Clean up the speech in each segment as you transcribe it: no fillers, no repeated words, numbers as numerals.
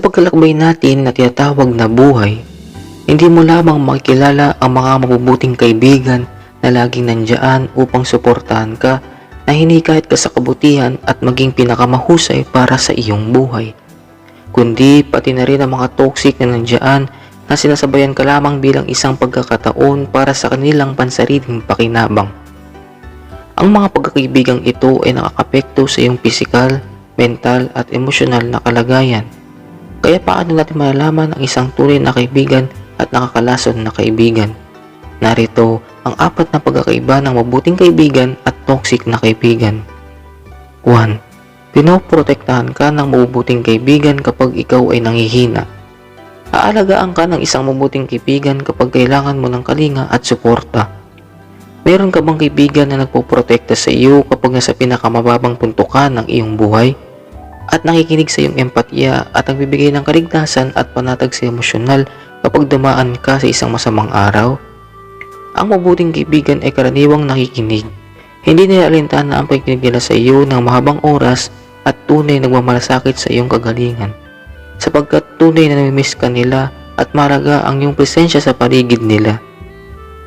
Sa paglalakbay natin na tinatawag na buhay, hindi mo lamang makikilala ang mga mabubuting kaibigan na laging nandyan upang suportahan ka, na hinikayat ka sa kabutihan at maging pinakamahusay para sa iyong buhay, kundi pati na rin ang mga toxic na nandyan na sinasabayan ka lamang bilang isang pagkakataon para sa kanilang pansariling pakinabang. Ang mga pagkakaibigang ito ay nakakapekto sa iyong pisikal, mental at emosyonal na kalagayan. Kaya paano natin malalaman ang isang tunay na kaibigan at nakakalason na kaibigan? Narito ang 4 na pagkakaiba ng mabuting kaibigan at toxic na kaibigan. 1. Pinoprotektahan ka ng mabubuting kaibigan kapag ikaw ay nanghihina. Aalagaan ka ng isang mabuting kaibigan kapag kailangan mo ng kalinga at suporta. Meron ka bang kaibigan na nagpoprotekta sa iyo kapag nasa pinakamababang punto ka ng iyong buhay? At nakikinig sa iyong empatya at nagbibigay ng kaligtasan at panatag sa emosyonal kapag dumaan ka sa isang masamang araw? Ang mabuting kaibigan ay karaniwang nakikinig. Hindi nila alintana ang pakikinig nila sa iyo ng mahabang oras at tunay nagmamalasakit sa iyong kagalingan, sapagkat tunay na namimiss ka nila at mahalaga ang iyong presensya sa paligid nila.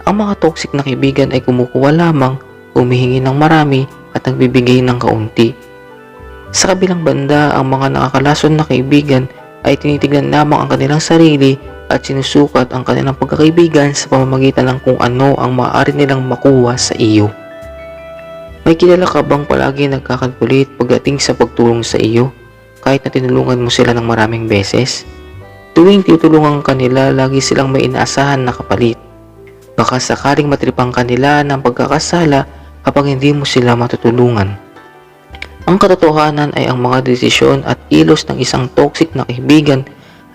Ang mga toxic na kaibigan ay kumukuha lamang, humihingi ng marami at nagbibigay ng kaunti. Sa kabilang banda, ang mga nakakalason na kaibigan ay tinitignan lamang ang kanilang sarili at sinusukat ang kanilang pagkakaibigan sa pamamagitan ng kung ano ang maaari nilang makuha sa iyo. May kilala ka bang palagi nagkakalkulit pagdating sa pagtulong sa iyo, kahit na tinulungan mo sila ng maraming beses? Tuwing tutulungan ka nila, lagi silang may inaasahan na kapalit. Baka sakaling matripang kanila ng pagkakasala kapag hindi mo sila matutulungan. Ang katotohanan ay ang mga desisyon at kilos ng isang toxic na kaibigan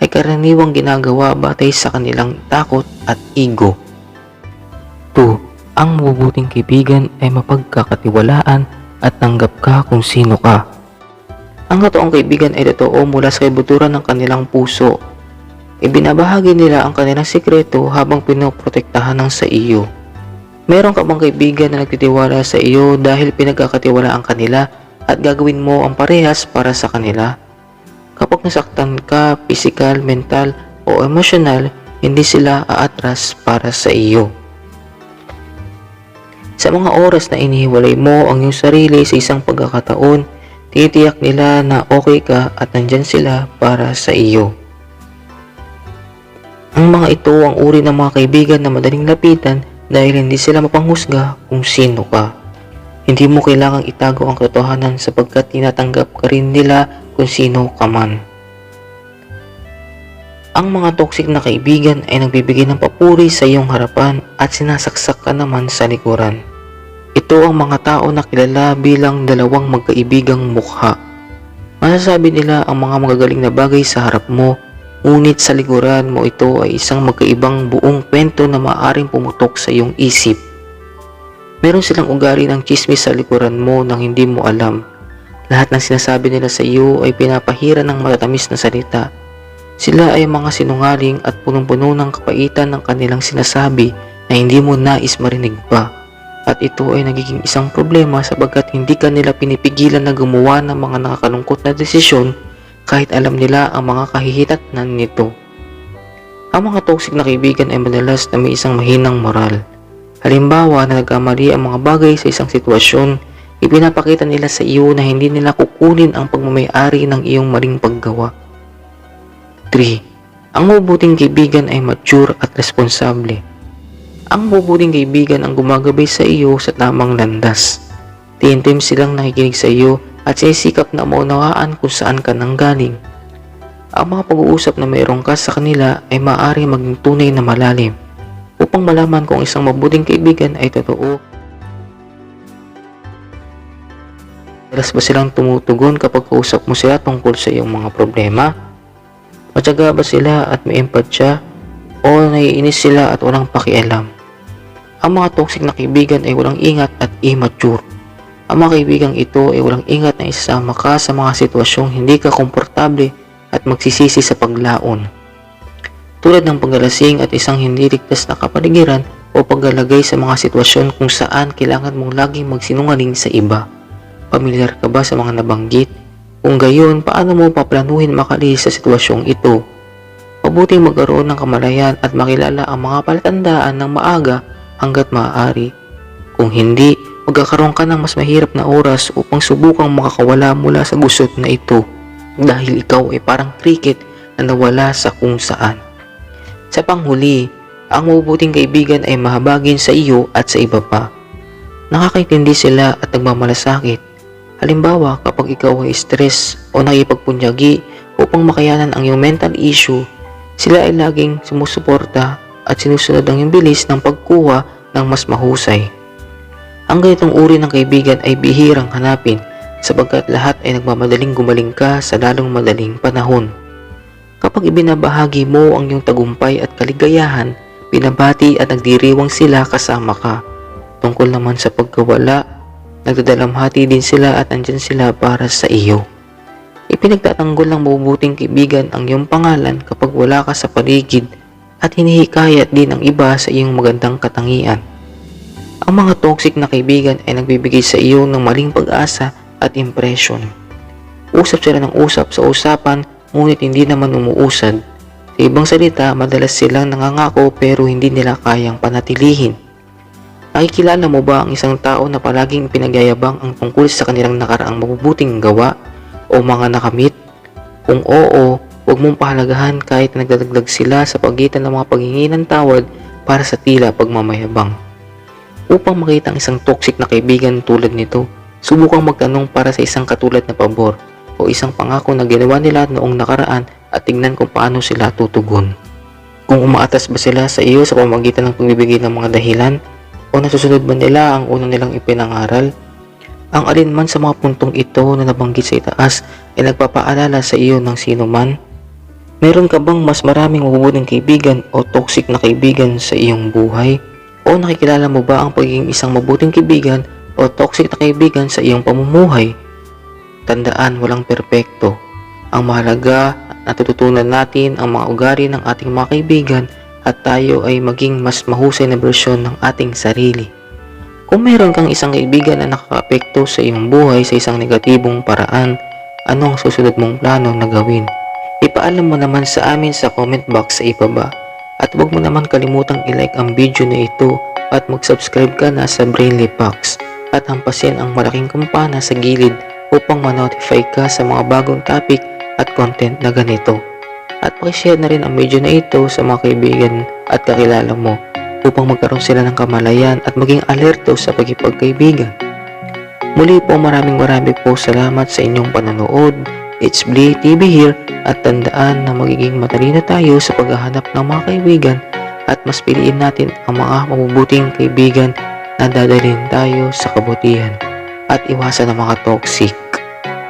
ay karaniwang ginagawa batay sa kanilang takot at ego. 2. Ang mabubuting kaibigan ay mapagkakatiwalaan at tanggap ka kung sino ka. Ang totoong kaibigan ay totoo mula sa kaibuturan ng kanilang puso. Ibinabahagi nila ang kanilang sikreto habang pinoprotektahan ng sa iyo. Meron ka bang kaibigan na nagtitiwala sa iyo dahil pinagkakatiwalaan kanila at gagawin mo ang parehas para sa kanila? Kapag nasaktan ka, pisikal, mental o emosyonal, hindi sila aatras para sa iyo. Sa mga oras na inihiwalay mo ang iyong sarili sa isang pagkakataon, titiyak nila na okay ka at nandyan sila para sa iyo. Ang mga ito ang uri ng mga kaibigan na madaling lapitan dahil hindi sila mapanghusga kung sino ka. Hindi mo kailangang itago ang katotohanan sapagkat tinatanggap ka rin nila kung sino ka man. Ang mga toxic na kaibigan ay nagbibigay ng papuri sa iyong harapan at sinasaksak ka naman sa likuran. Ito ang mga tao na kilala bilang dalawang magkaibigang mukha. Masasabi nila ang mga magagaling na bagay sa harap mo, ngunit sa likuran mo ito ay isang magkaibang buong kwento na maaaring pumutok sa iyong isip. Meron silang ugali ng chismis sa likuran mo nang hindi mo alam. Lahat ng sinasabi nila sa iyo ay pinapahira ng matatamis na salita. Sila ay mga sinungaling at punong-puno ng kapaitan ng kanilang sinasabi na hindi mo nais marinig pa. At ito ay nagiging isang problema sapagkat hindi ka nila pinipigilan na gumawa ng mga nakakalungkot na desisyon kahit alam nila ang mga kahihitatnan nito. Ang mga toxic na kaibigan ay madalas na may isang mahinang moral. Halimbawa na nagkamali ang mga bagay sa isang sitwasyon, ipinapakita nila sa iyo na hindi nila kukunin ang pagmamayari ng iyong maling paggawa. 3. Ang mabubuting kaibigan ay mature at responsable. Ang mabubuting kaibigan ang gumagabay sa iyo sa tamang landas. Tintim silang nakikinig sa iyo at sinisikap na maunawaan kung saan ka nanggaling. Ang mga pag-uusap na mayroon ka sa kanila ay maaari maging tunay na malalim. Upang malaman kung isang mabuting kaibigan ay totoo, dalas ba silang tumutugon kapag kausap mo sila tungkol sa iyong mga problema? Matyaga ba sila at may empatya o naiinis sila at walang pakialam? Ang mga toxic na kaibigan ay walang ingat at immature. Ang mga kaibigang ito ay walang ingat na isasama ka sa mga sitwasyong hindi ka komportable at magsisisi sa paglaon. Tulad ng paglalasing at isang hindi ligtas na kapaligiran o paglalagay sa mga sitwasyon kung saan kailangan mong laging magsinungaling sa iba. Pamilyar ka ba sa mga nabanggit? Kung gayon, paano mo paplanuhin makalis sa sitwasyong ito? Mabuting magkaroon ng kamalayan at makilala ang mga palatandaan ng maaga hanggat maaari. Kung hindi, magkakaroon ka ng mas mahirap na oras upang subukang makakawala mula sa gusot na ito dahil ikaw ay parang cricket na nawala sa kung saan. Sa panghuli, ang mabubuting kaibigan ay mahabagin sa iyo at sa iba pa. Nakakaintindi sila at nagmamalasakit. Halimbawa, kapag ikaw ay stress o nakipagpunyagi upang makayanan ang iyong mental issue, sila ay laging sumusuporta at sinusunod ang iyong bilis ng pagkuha ng mas mahusay. Ang ganitong uri ng kaibigan ay bihirang hanapin sapagkat lahat ay nagmamadaling gumaling ka sa lalong madaling panahon. Kapag ibinabahagi mo ang iyong tagumpay at kaligayahan, binabati at nagdiriwang sila kasama ka. Tungkol naman sa pagkawala, nagdadalamhati din sila at andyan sila para sa iyo. Ipinagtatanggol ng mabubuting kaibigan ang iyong pangalan kapag wala ka sa paligid at hinihikayat din ang iba sa iyong magandang katangian. Ang mga toxic na kaibigan ay nagbibigay sa iyo ng maling pag-asa at impression. Usap sila ng usap sa usapan ngunit hindi naman umuusad. Sa ibang salita, madalas silang nangangako pero hindi nila kayang panatilihin. Nakikilala mo ba ang isang tao na palaging pinagyayabang ang tungkol sa kanilang nakaraang mabubuting gawa o mga nakamit? Kung oo, huwag mong pahalagahan kahit nagdadagdag sila sa pagitan ng mga paghingi ng tawad para sa tila pagmamayabang. Upang makita ang isang toxic na kaibigan tulad nito, subukang magtanong para sa isang katulad na pabor o isang pangako na ginawa nila noong nakaraan at tignan kung paano sila tutugon. Kung umaatas ba sila sa iyo sa pamamagitan ng pagbibigay ng mga dahilan o nasusunod ba nila ang unang nilang ipinangaral? Ang alinman sa mga puntong ito na nabanggit sa itaas ay nagpapaalala sa iyo ng sino man? Meron ka bang mas maraming mabubuting kaibigan o toxic na kaibigan sa iyong buhay? O nakikilala mo ba ang pagiging isang mabuting kaibigan o toxic na kaibigan sa iyong pamumuhay? Tandaan, walang perpekto. Ang mahalaga, natututunan natin ang mga ugali ng ating mga kaibigan at tayo ay maging mas mahusay na bersyon ng ating sarili. Kung meron kang isang kaibigan na nakakaapekto sa iyong buhay sa isang negatibong paraan, ano ang susunod mong plano na gawin? Ipaalam mo naman sa amin sa comment box sa ibaba. At huwag mo naman kalimutang i-like ang video na ito at mag-subscribe ka na sa Brainly Box at hampasin ang malaking kampana sa gilid upang ma-notify ka sa mga bagong topic at content na ganito. At pakishare na rin ang video na ito sa mga kaibigan at kakilala mo upang magkaroon sila ng kamalayan at maging alerto sa pagkipagkaibigan. Muli po maraming po salamat sa inyong panonood. It's Blee TV here at tandaan na magiging matalino tayo sa paghahanap ng mga kaibigan at mas piliin natin ang mga mabubuting kaibigan na dadalhin tayo sa kabutihan at iwasan ang mga toxic.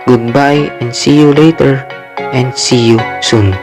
Goodbye and see you later and see you soon.